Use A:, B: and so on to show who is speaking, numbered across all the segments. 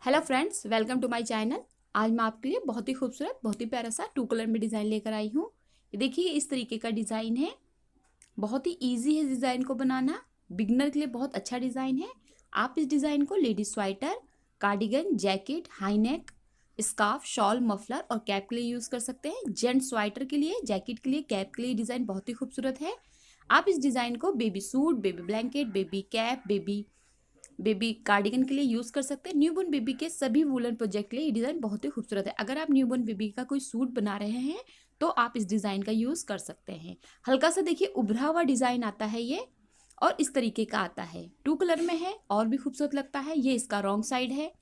A: Hello friends, welcome to my channel. आज मैं आपके लिए बहुत ही खूबसूरत, बहुत ही प्यारा सा 2 कलर में डिज़ाइन लेकर आई हूँ। ये देखिए, इस तरीके का डिज़ाइन है। बहुत ही इजी है डिज़ाइन को बनाना। बिगनर के लिए बहुत अच्छा डिज़ाइन है। आप इस डिज़ाइन को ladies sweater, cardigan, jacket, high neck, scarf, shawl, muffler और कैप के लिए यूज़ कर सकते हैं। जेंट्स स्वेटर के लिए, जैकेट के लिए, कैप के लिए डिज़ाइन बहुत ही खूबसूरत है। आप इस डिज़ाइन को baby suit, baby blanket, baby cap, baby cardigan के लिए यूज़ कर सकते हैं। न्यूबॉर्न बेबी के सभी वूलन प्रोजेक्ट के लिए ये डिज़ाइन बहुत ही खूबसूरत है। अगर आप न्यूबॉर्न बेबी का कोई सूट बना रहे हैं तो आप इस डिज़ाइन का यूज़ कर सकते हैं। हल्का सा देखिए उभरा हुआ डिज़ाइन आता है ये, और इस तरीके का आता है। 2 कलर में है और भी खूबसूरत लगता है। ये इसका रॉन्ग साइड है।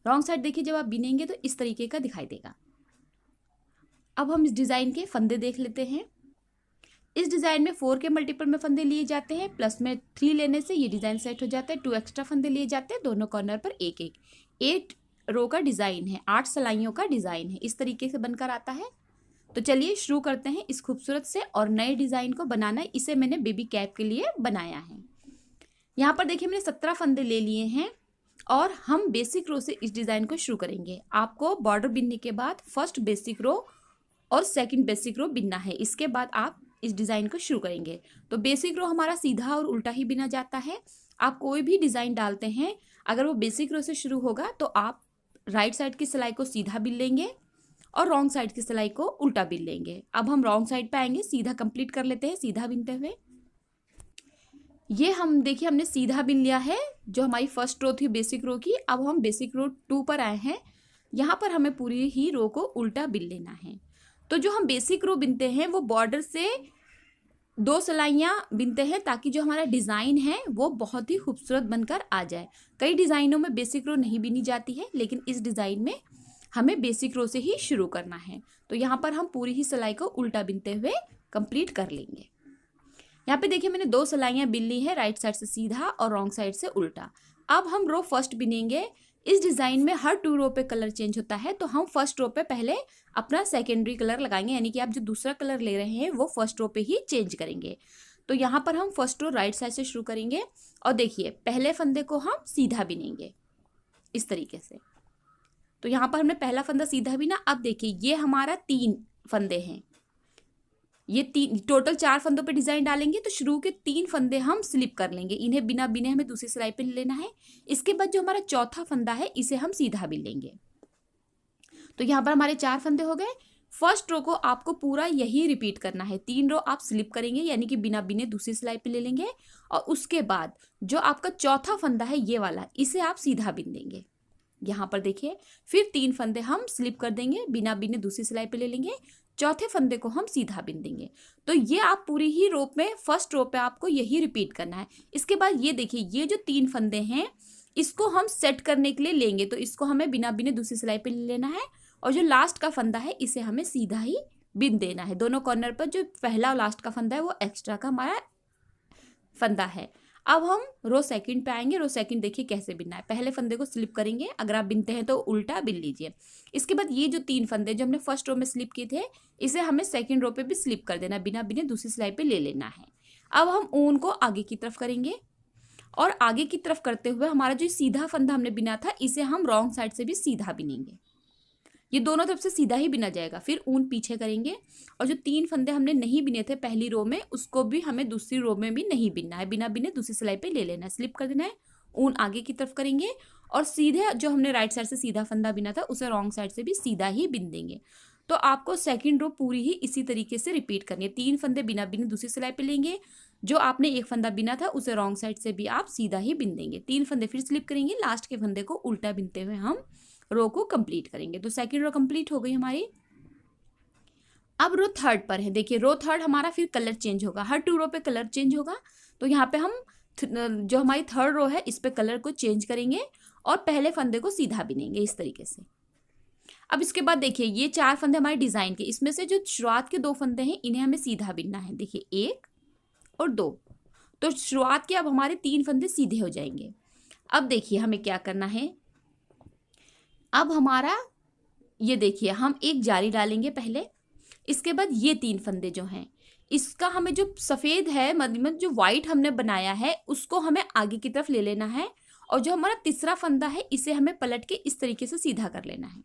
A: रॉन्ग साइड देखिए, जब आप बिनेंगे तो इस तरीके का दिखाई देगा। अब हम इस डिज़ाइन के फंदे देख लेते हैं। इस डिज़ाइन में 4 के मल्टीपल में फंदे लिए जाते हैं, प्लस में 3 लेने से ये डिज़ाइन सेट हो जाता है। 2 एक्स्ट्रा फंदे लिए जाते हैं, दोनों कॉर्नर पर एक एक। 8 रो का डिज़ाइन है, 8 सिलाइयों का डिज़ाइन है। इस तरीके से बनकर आता है। तो चलिए शुरू करते हैं इस खूबसूरत से और नए डिज़ाइन को बनाना। इसे मैंने बेबी कैप के लिए बनाया है। यहाँ पर देखिए, मैंने 17 फंदे ले लिए हैं और हम बेसिक रो से इस डिज़ाइन को शुरू करेंगे। आपको बॉर्डर बिनने के बाद फर्स्ट बेसिक रो और सेकंड बेसिक रो बिनना है। इसके बाद आप इस डिज़ाइन को शुरू करेंगे। तो बेसिक रो हमारा सीधा और उल्टा ही बिना जाता है। आप कोई भी डिज़ाइन डालते हैं, अगर वो बेसिक रो से शुरू होगा तो आप राइट साइड की सिलाई को सीधा बिन लेंगे और रॉन्ग साइड की सिलाई को उल्टा बिन लेंगे। अब हम रॉन्ग साइड पे आएंगे, सीधा कंप्लीट कर लेते हैं सीधा बिनते हुए। ये हम देखिए, हमने सीधा बिन लिया है जो हमारी फर्स्ट रो थी बेसिक रो की। अब हम बेसिक रो 2 पर आए हैं। यहाँ पर हमें पूरी ही रो को उल्टा बिन लेना है। तो जो हम बेसिक रो बिनते हैं वो बॉर्डर से 2 सिलाइयाँ बिनते हैं, ताकि जो हमारा डिज़ाइन है वो बहुत ही खूबसूरत बनकर आ जाए। कई डिज़ाइनों में बेसिक रो नहीं बिनी जाती है, लेकिन इस डिज़ाइन में हमें बेसिक रो से ही शुरू करना है। तो यहाँ पर हम पूरी ही सिलाई को उल्टा बिनते हुए कंप्लीट कर लेंगे। यहाँ पे देखिए, मैंने 2 सिलाइयाँ बिन ली है, राइट साइड से सीधा और रॉन्ग साइड से उल्टा। अब हम रो फर्स्ट बिनेंगे। इस डिज़ाइन में हर 2 रो पे कलर चेंज होता है, तो हम फर्स्ट रो पे पहले अपना सेकेंडरी कलर लगाएंगे, यानी कि आप जो दूसरा कलर ले रहे हैं वो फर्स्ट रो पे ही चेंज करेंगे। तो यहाँ पर हम फर्स्ट रो राइट साइड से शुरू करेंगे और देखिए पहले फंदे को हम सीधा बिनेंगे इस तरीके से। तो यहाँ पर हमने पहला फंदा सीधा बिना। अब देखिए, ये हमारा 3 फंदे हैं। ये 3 टोटल 4 फंदों पे डिजाइन डालेंगे, तो शुरू के 3 फंदे हम स्लिप कर लेंगे। इन्हें बिना बिने हमें दूसरी सिलाई पे लेना है। इसके बाद जो हमारा चौथा फंदा है इसे हम सीधा बिन लेंगे। तो यहाँ पर हमारे 4 फंदे हो गए। फर्स्ट रो को आपको पूरा यही रिपीट करना है। 3 रो आप स्लिप करेंगे, यानी कि बिना बिने दूसरी सिलाई पे ले लेंगे, और उसके बाद जो आपका चौथा फंदा है ये वाला, इसे आप सीधा बिन देंगे। यहाँ पर देखिए, फिर 3 फंदे हम स्लिप कर देंगे, बिना बिने दूसरी सिलाई पे ले लेंगे, चौथे फंदे को हम सीधा बिन देंगे। तो ये आप पूरी ही रो में फर्स्ट रो पे आपको यही रिपीट करना है। इसके बाद ये देखिए, ये जो 3 फंदे हैं इसको हम सेट करने के लिए लेंगे, तो इसको हमें बिना बिने दूसरी सिलाई पे ले लेना है, और जो लास्ट का फंदा है इसे हमें सीधा ही बिन देना है। दोनों कॉर्नर पर जो पहला और लास्ट का फंदा है वो एक्स्ट्रा का हमारा फंदा है। अब हम रो सेकंड पे आएंगे। रो सेकंड देखिए कैसे बिनना है। पहले फंदे को स्लिप करेंगे, अगर आप बिनते हैं तो उल्टा बिन लीजिए। इसके बाद ये जो 3 फंदे जो हमने फर्स्ट रो में स्लिप किए थे, इसे हमें सेकंड रो पे भी स्लिप कर देना, बिना बिने दूसरी सिलाई पे ले लेना है। अब हम ऊन को आगे की तरफ करेंगे, और आगे की तरफ करते हुए हमारा जो सीधा फंदा हमने बिना था इसे हम रॉन्ग साइड से भी सीधा बिनेंगे। ये दोनों तरफ से सीधा ही बिना जाएगा। फिर ऊन पीछे करेंगे, और जो 3 फंदे हमने नहीं बिने थे पहली रो में, उसको भी हमें दूसरी रो में भी नहीं बिनना है, बिना बिने दूसरी सिलाई पे ले लेना है, स्लिप कर देना है। ऊन आगे की तरफ करेंगे, और सीधे जो हमने राइट साइड से सीधा फंदा बिना था उसे रॉन्ग साइड से भी सीधा ही बिन देंगे। तो आपको सेकंड रो पूरी ही इसी तरीके से रिपीट करनी है। 3 फंदे बिना बिने दूसरी सिलाई पे लेंगे, जो आपने एक फंदा बिना था उसे रॉन्ग साइड से भी आप सीधा ही बिन देंगे। 3 फंदे फिर स्लिप करेंगे, लास्ट के फंदे को उल्टा बिनते हुए हम रो को कंप्लीट करेंगे। तो सेकंड रो कंप्लीट हो गई हमारी। अब रो थर्ड पर है। देखिए, रो थर्ड हमारा फिर कलर चेंज होगा, हर 2 रो पे कलर चेंज होगा। तो यहाँ पे हम जो हमारी थर्ड रो है इस पे कलर को चेंज करेंगे और पहले फंदे को सीधा बिनेंगे इस तरीके से। अब इसके बाद देखिए, ये 4 फंदे हमारे डिजाइन के, इसमें से जो शुरुआत के 2 फंदे हैं इन्हें हमें सीधा बिनना है। देखिए 1 और 2। तो शुरुआत के अब हमारे 3 फंदे सीधे हो जाएंगे। अब देखिए हमें क्या करना है। अब हमारा ये देखिए, हम एक जारी डालेंगे पहले। इसके बाद ये 3 फंदे जो हैं, इसका हमें जो सफ़ेद है, मतलब जो वाइट हमने बनाया है उसको हमें आगे की तरफ ले लेना है, और जो हमारा तीसरा फंदा है इसे हमें पलट के इस तरीके से सीधा कर लेना है।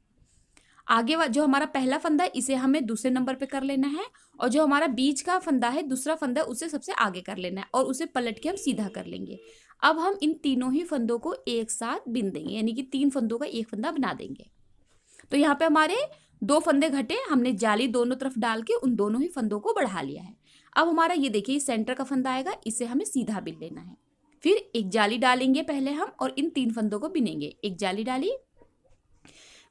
A: आगे जो हमारा पहला फंदा है इसे हमें दूसरे नंबर पे कर लेना है, और जो हमारा बीच का फंदा है दूसरा फंदा उसे सबसे आगे कर लेना है और उसे पलट के हम सीधा कर लेंगे। अब हम इन तीनों ही फंदों को एक साथ बिन देंगे, यानी कि 3 फंदों का एक फंदा बना देंगे। तो यहाँ पे हमारे 2 फंदे घटे, हमने जाली दोनों तरफ डाल के उन दोनों ही फंदों को बढ़ा लिया है। अब हमारा ये देखिए सेंटर का फंदा आएगा, इसे हमें सीधा बिन लेना है। फिर एक जाली डालेंगे पहले हम और इन 3 फंदों को बिनेंगे। एक जाली डाली,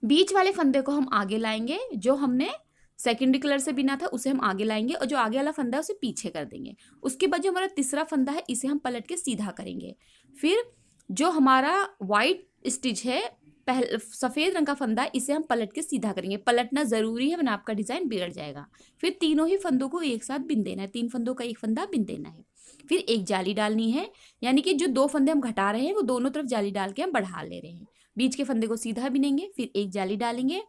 A: बीच वाले फंदे को हम आगे लाएंगे, जो हमने सेकेंडरी कलर से बिना था उसे हम आगे लाएंगे और जो आगे वाला फंदा है उसे पीछे कर देंगे। उसके बाद जो हमारा तीसरा फंदा है इसे हम पलट के सीधा करेंगे। फिर जो हमारा वाइट स्टिच है सफेद रंग का फंदा, इसे हम पलट के सीधा करेंगे। पलटना जरूरी है वरना आपका डिजाइन बिगड़ जाएगा। फिर तीनों ही फंदों को एक साथ बिन देना है, 3 फंदों का एक फंदा बिन देना है। फिर एक जाली डालनी है, यानी कि जो 2 फंदे हम घटा रहे हैं वो दोनों तरफ जाली डाल के हम बढ़ा ले रहे हैं। बीच के फंदे को सीधा बिनेंगे, फिर एक जाली डालेंगे।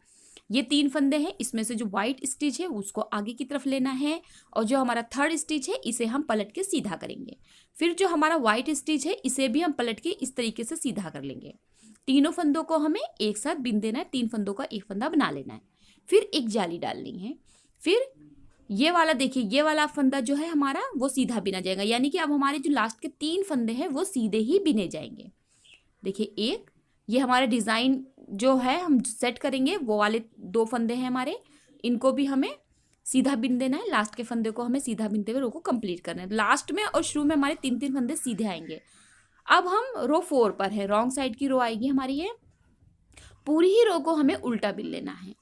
A: ये 3 फंदे हैं, इसमें से जो व्हाइट स्टिच है उसको आगे की तरफ लेना है और जो हमारा थर्ड स्टिच है इसे हम पलट के सीधा करेंगे। फिर जो हमारा व्हाइट स्टिच है इसे भी हम पलट के इस तरीके से सीधा कर लेंगे। तीनों फंदों को हमें एक साथ बिन देना है, 3 फंदों का एक फंदा बना लेना है। फिर एक जाली डालनी है। फिर ये वाला देखिए, ये वाला फंदा जो है हमारा वो सीधा बिना जाएगा, यानी कि अब हमारे जो लास्ट के 3 फंदे हैं वो सीधे ही बिने जाएंगे। देखिए एक, ये हमारा डिजाइन जो है हम सेट करेंगे, वो वाले 2 फंदे हैं हमारे, इनको भी हमें सीधा बिन देना है। लास्ट के फंदे को हमें सीधा बिनते हुए रो को कंप्लीट करना है। लास्ट में और शुरू में हमारे 3-3 फंदे सीधे आएंगे। अब हम रो 4 पर है, रॉन्ग साइड की रो आएगी हमारी। ये पूरी ही रो को हमें उल्टा बिन लेना है,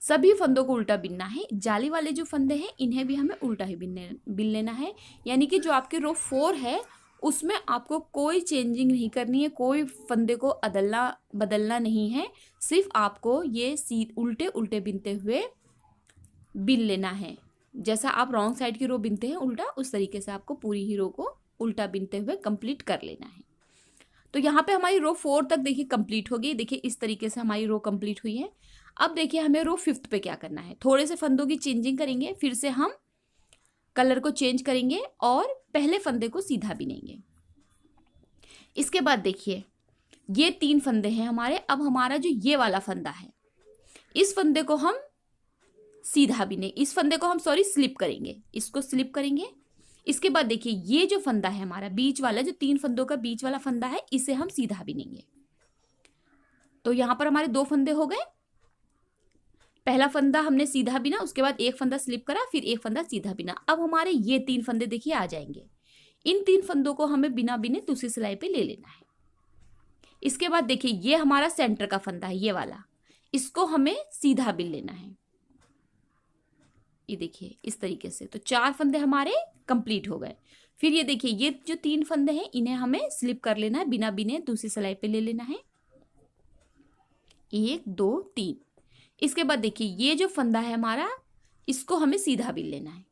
A: सभी फंदों को उल्टा बिनना है। जाली वाले जो फंदे हैं इन्हें भी हमें उल्टा ही बिन लेना है, यानी कि जो आपके रो 4 है उसमें आपको कोई चेंजिंग नहीं करनी है, कोई फंदे को अदलना बदलना नहीं है, सिर्फ आपको ये उल्टे उल्टे बिनते हुए बिन लेना है। जैसा आप रॉन्ग साइड की रो बिनते हैं उल्टा, उस तरीके से आपको पूरी ही रो को उल्टा बिनते हुए कंप्लीट कर लेना है। तो यहाँ पे हमारी रो 4 तक देखिए कंप्लीट हो गई। देखिए इस तरीके से हमारी रो कंप्लीट हुई है। अब देखिए हमें रो 5 पे क्या करना है, थोड़े से फंदों की चेंजिंग करेंगे, फिर से हम कलर को चेंज करेंगे और पहले फंदे को सीधा बिनेंगे। इसके बाद देखिए ये 3 फंदे हैं हमारे। अब हमारा जो ये वाला फंदा है इस फंदे को हम सीधा बिने, इस फंदे को हम स्लिप करेंगे, इसको स्लिप करेंगे। इसके बाद देखिए ये जो फंदा है हमारा बीच वाला, जो 3 फंदों का बीच वाला फंदा है, इसे हम सीधा बिनेंगे। तो यहां पर हमारे 2 फंदे हो गए। पहला फंदा हमने सीधा बिना, उसके बाद एक फंदा स्लिप करा, फिर एक फंदा सीधा बिना। अब हमारे ये 3 फंदे देखिए आ जाएंगे। इन 3 फंदों को हमें बिना बिने दूसरी सिलाई पे ले लेना है। इसके बाद देखिए ये हमारा सेंटर का फंदा है, ये वाला, इसको हमें सीधा बिन लेना है। ये देखिए इस तरीके से। तो 4 फंदे हमारे कंप्लीट हो गए। फिर ये देखिए ये जो 3 फंदे हैं इन्हें हमें स्लिप कर लेना है, बिना बिने दूसरी सिलाई पे ले लेना है। 1 2 3। इसके बाद देखिए ये जो फंदा है हमारा, इसको हमें सीधा बिन लेना है।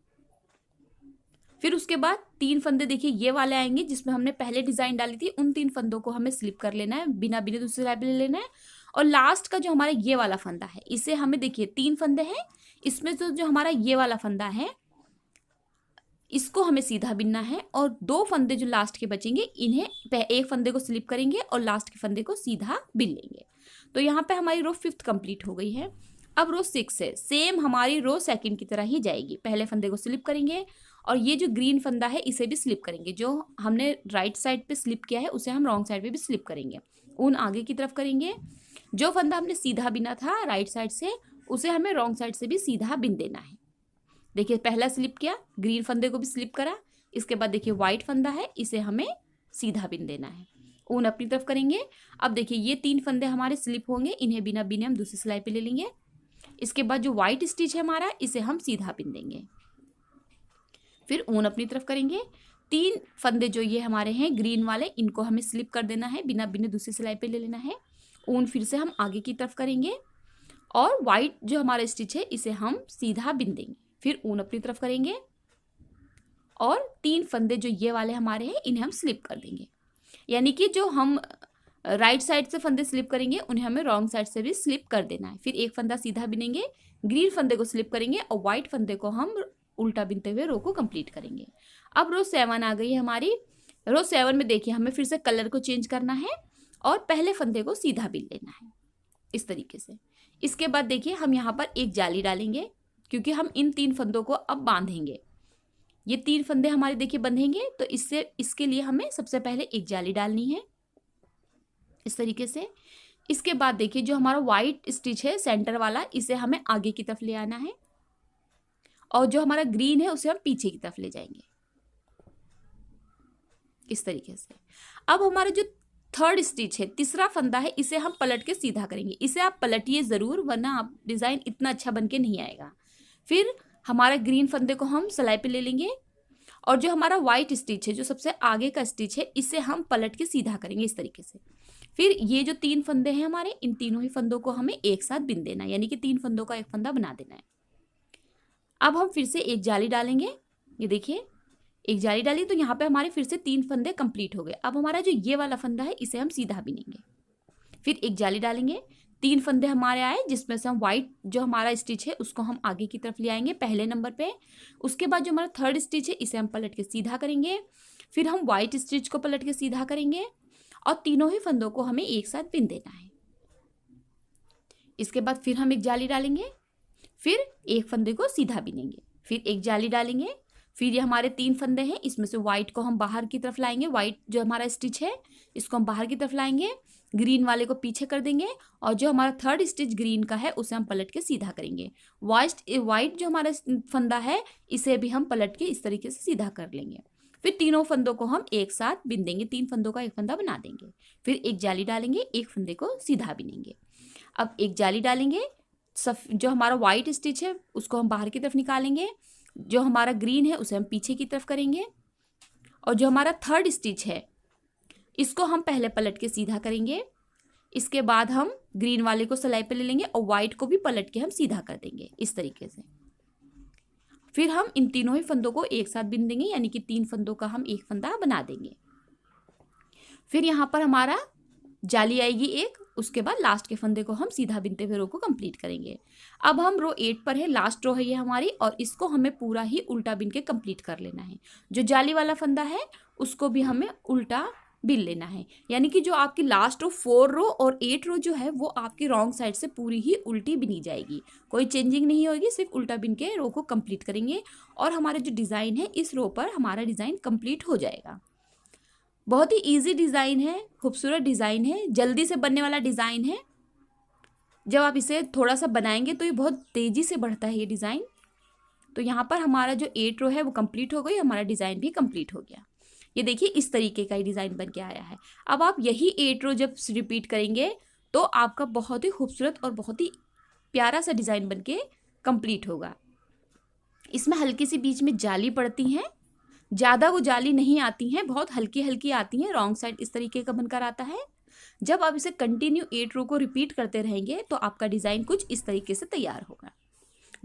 A: फिर उसके बाद 3 फंदे देखिए ये वाले आएंगे जिसमें हमने पहले डिजाइन डाली थी, उन 3 फंदों को हमें स्लिप कर लेना है, बिना बिने दूसरी सिलाई पे ले लेना है। और लास्ट का जो हमारा ये वाला फंदा है, इसे हमें देखिए 3 फंदे हैं, इसमें जो हमारा ये वाला फंदा है इसको हमें सीधा बिनना है, और 2 फंदे जो लास्ट के बचेंगे इन्हें एक फंदे को स्लिप करेंगे और लास्ट के फंदे को सीधा बिन लेंगे। तो यहाँ पे हमारी रो 5 कंप्लीट हो गई है। अब रो 6 है, सेम हमारी रो 2 की तरह ही जाएगी। पहले फंदे को स्लिप करेंगे और ये जो ग्रीन फंदा है इसे भी स्लिप करेंगे। जो हमने राइट साइड पे स्लिप किया है उसे हम रॉन्ग साइड पे भी स्लिप करेंगे, ऊन आगे की तरफ करेंगे। जो फंदा हमने सीधा बिना था राइट साइड से, उसे हमें रॉन्ग साइड से भी सीधा बिन देना है। देखिए पहला स्लिप किया, ग्रीन फंदे को भी स्लिप करा। इसके बाद देखिए व्हाइट फंदा है, इसे हमें सीधा बिन देना है, ऊन अपनी तरफ करेंगे। अब देखिए ये 3 फंदे हमारे स्लिप होंगे, इन्हें बिना बिने हम दूसरी सिलाई पे ले लेंगे। इसके बाद जो व्हाइट स्टिच है हमारा, इसे हम सीधा बिन देंगे, फिर ऊन अपनी तरफ करेंगे। 3 फंदे जो ये हमारे हैं ग्रीन वाले, इनको हमें स्लिप कर देना है, बिना बिने दूसरी सिलाई पे ले लेना है। ऊन फिर से हम आगे की तरफ करेंगे और व्हाइट जो हमारा स्टिच है इसे हम सीधा बिन देंगे, फिर ऊन अपनी तरफ करेंगे और 3 फंदे जो ये वाले हमारे हैं इन्हें हम स्लिप कर देंगे। यानी कि जो हम राइट साइड से फंदे स्लिप करेंगे उन्हें हमें रॉन्ग साइड से भी स्लिप कर देना है। फिर एक फंदा सीधा बिनेंगे, ग्रीन फंदे को स्लिप करेंगे और व्हाइट फंदे को हम उल्टा बिनते हुए रो को कंप्लीट करेंगे। अब रो 7 आ गई है हमारी। रो 7 में देखिए हमें फिर से कलर को चेंज करना है और पहले फंदे को सीधा बिन लेना है इस तरीके से। इसके बाद देखिए हम यहाँ पर एक जाली डालेंगे क्योंकि हम इन 3 फंदों को अब बांधेंगे। ये 3 फंदे हमारे देखिए बंधेंगे, तो इसके लिए हमें सबसे पहले एक जाली डालनी है इस तरीके से। इसके बाद देखिए जो हमारा वाइट स्टिच है सेंटर वाला, इसे हमें आगे की तरफ ले आना है और जो हमारा ग्रीन है उसे हम पीछे की तरफ ले जाएंगे इस तरीके से। अब हमारा जो थर्ड स्टिच है, तीसरा फंदा है, इसे हम पलट के सीधा करेंगे। इसे आप पलटिए ज़रूर, वरना आप डिज़ाइन इतना अच्छा बन के नहीं आएगा। फिर हमारा ग्रीन फंदे को हम सिलाई पे ले लेंगे और जो हमारा वाइट स्टिच है, जो सबसे आगे का स्टिच है, इसे हम पलट के सीधा करेंगे इस तरीके से। फिर ये जो 3 फंदे हैं हमारे, इन तीनों ही फंदों को हमें एक साथ बिन देना है, यानी कि 3 फंदों का एक फंदा बना देना है। अब हम फिर से एक जाली डालेंगे। ये देखिए एक जाली डाली तो यहाँ पे हमारे फिर से 3 फंदे कंप्लीट हो गए। अब हमारा जो ये वाला फंदा है इसे हम सीधा बिनेंगे। फिर एक जाली डालेंगे, 3 फंदे हमारे आए, जिसमें से हम वाइट जो हमारा स्टिच है उसको हम आगे की तरफ ले आएंगे पहले नंबर पे। उसके बाद जो हमारा थर्ड स्टिच है इसे हम पलट के सीधा करेंगे। फिर हम वाइट स्टिच को पलट के सीधा करेंगे और तीनों ही फंदों को हमें एक साथ बिन देना है। इसके बाद फिर हम एक जाली डालेंगे, फिर एक फंदे को सीधा बिनेंगे, फिर एक जाली डालेंगे। फिर ये हमारे 3 फंदे हैं, इसमें से वाइट को हम बाहर की तरफ लाएंगे, वाइट जो हमारा स्टिच है इसको हम बाहर की तरफ लाएंगे, ग्रीन वाले को पीछे कर देंगे और जो हमारा थर्ड स्टिच ग्रीन का है उसे हम पलट के सीधा करेंगे। वाइट जो हमारा फंदा है इसे भी हम पलट के इस तरीके से सीधा कर लेंगे। फिर तीनों फंदों को हम एक साथ बिन देंगे, 3 फंदों का एक फंदा बना देंगे। फिर एक जाली डालेंगे, एक फंदे को सीधा बिनेंगे। अब एक जाली डालेंगे, जो हमारा वाइट स्टिच है उसको हम बाहर की तरफ निकालेंगे, जो हमारा ग्रीन है उसे हम पीछे की तरफ करेंगे और जो हमारा थर्ड स्टिच है इसको हम पहले पलट के सीधा करेंगे। इसके बाद हम ग्रीन वाले को सिलाई पे ले लेंगे और वाइट को भी पलट के हम सीधा कर देंगे इस तरीके से। फिर हम इन तीनों ही फंदों को एक साथ बिन देंगे, यानी कि 3 फंदों का हम एक फंदा बना देंगे। फिर यहाँ पर हमारा जाली आएगी एक, उसके बाद लास्ट के फंदे को हम सीधा बिनते हुए रो को कंप्लीट करेंगे। अब हम रो 8 पर है, लास्ट रो है ये हमारी, और इसको हमें पूरा ही उल्टा बिन के कंप्लीट कर लेना है। जो जाली वाला फंदा है उसको भी हमें उल्टा बिन लेना है, यानी कि जो आपकी लास्ट रो 4 रो और 8 रो जो है वो आपकी रॉन्ग साइड से पूरी ही उल्टी बिनी जाएगी, कोई चेंजिंग नहीं होगी, सिर्फ उल्टा बिन के रो को कंप्लीट करेंगे और हमारा जो डिज़ाइन है इस रो पर हमारा डिज़ाइन कंप्लीट हो जाएगा। बहुत ही इजी डिज़ाइन है, खूबसूरत डिज़ाइन है, जल्दी से बनने वाला डिज़ाइन है। जब आप इसे थोड़ा सा बनाएंगे तो ये बहुत तेज़ी से बढ़ता है ये डिज़ाइन। तो यहाँ पर हमारा जो 8 रो है वो कंप्लीट हो गई, हमारा डिज़ाइन भी कंप्लीट हो गया। ये देखिए इस तरीके का ही डिज़ाइन बन के आया है। अब आप यही 8 रो जब रिपीट करेंगे तो आपका बहुत ही खूबसूरत और बहुत ही प्यारा सा डिज़ाइन बन के कंप्लीट होगा। इसमें हल्की सी बीच में जाली पड़ती हैं, ज़्यादा वो जाली नहीं आती हैं, बहुत हल्की हल्की आती हैं, रॉन्ग साइड इस तरीके का बनकर आता है। जब आप इसे कंटिन्यू 8 रो को रिपीट करते रहेंगे तो आपका डिज़ाइन कुछ इस तरीके से तैयार होगा।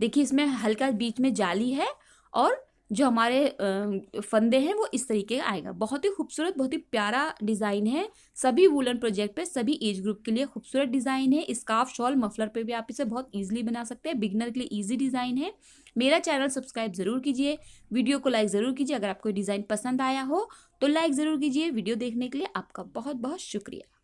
A: देखिए इसमें हल्का बीच में जाली है और जो हमारे फंदे हैं वो इस तरीके का आएगा। बहुत ही खूबसूरत, बहुत ही प्यारा डिज़ाइन है। सभी वूलन प्रोजेक्ट पे, सभी एज ग्रुप के लिए खूबसूरत डिज़ाइन है। स्कार्फ, शॉल, मफलर पे भी आप इसे बहुत ईजिली बना सकते हैं। बिगनर के लिए ईजी डिज़ाइन है। मेरा चैनल सब्सक्राइब ज़रूर कीजिए, वीडियो को लाइक ज़रूर कीजिए। अगर आपको डिज़ाइन पसंद आया हो तो लाइक ज़रूर कीजिए। वीडियो देखने के लिए आपका बहुत बहुत शुक्रिया।